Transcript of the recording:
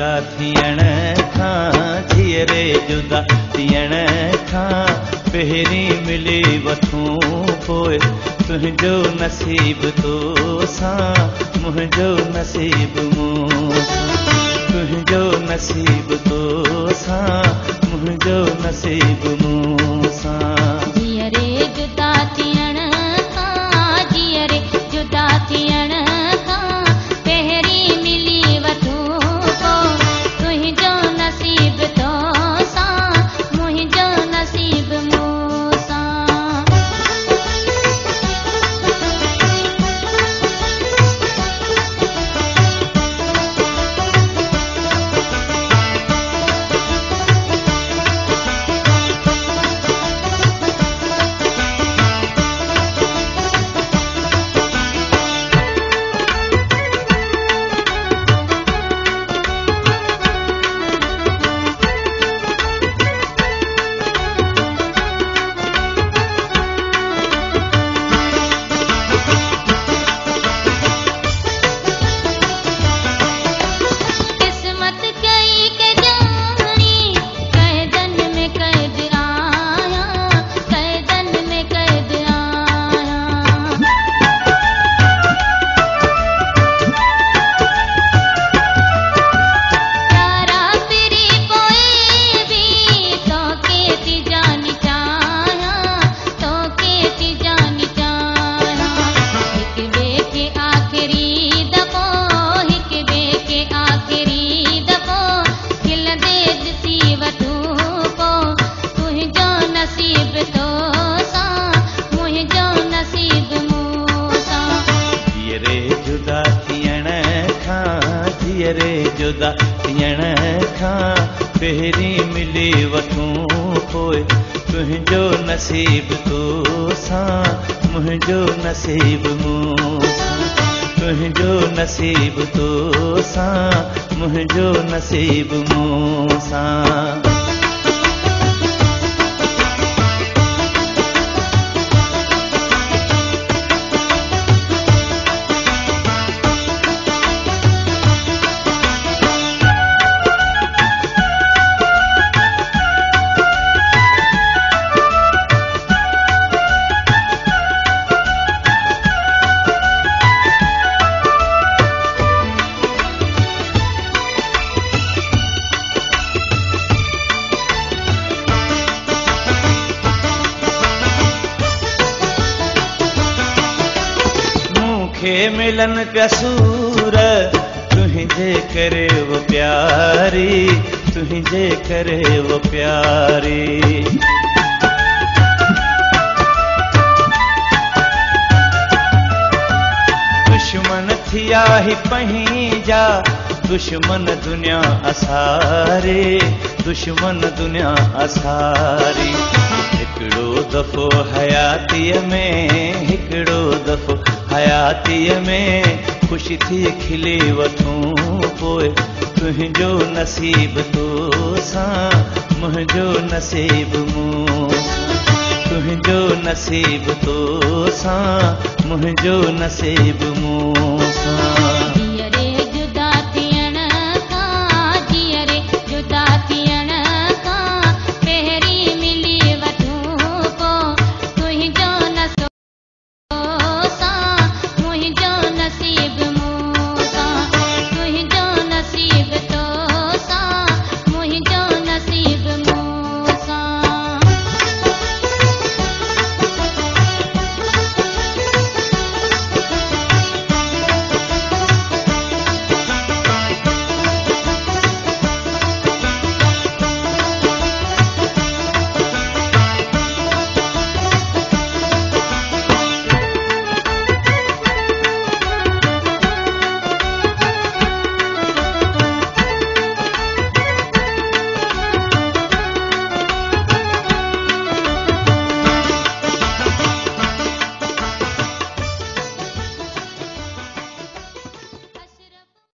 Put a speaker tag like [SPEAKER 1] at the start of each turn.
[SPEAKER 1] जुदा थियण खां जीअरे जुदा थियण खां पहिरीं मिली वठूं पोइ तुंहिंजो नसीब तो सां मुंहिंजो नसीब मूं सां तुंहिंजो नसीब तो सां मुंहिंजो नसीब मूं सां
[SPEAKER 2] जीअरे जुदा थियण खां जीअरे जुदा थियण खां पहिरीं मिली वठूं पोइ तुंहिंजो नसीब तो सां मुंहिंजो नसीब मूं सां
[SPEAKER 1] जुदा थियण खां पहिरीं मिली वठूं पोइ तुंहिंजो नसीब तो सां मुंहिंजो नसीब मूं सां तुंहिंजो नसीब तो सां मुंहिंजो नसीब मूं सां खे मिलन कसूर तुंहिंजे करे वो प्यारी तुंहिंजे करे वो प्यारी दुश्मन थिया ही पंहिंजा दुश्मन दुनिया असारे दुश्मन दुनिया असारी हिकिड़ो दफ़ो हयातीअ में हिकिड़ो दफ़ो हयातीअ में ख़ुशी थी खिली वठूं पोइ तुंहिंजो नसीब तो सां मुंहिंजो नसीब मूं सां तुंहिंजो नसीब तो सां मुंहिंजो नसीब मूं सां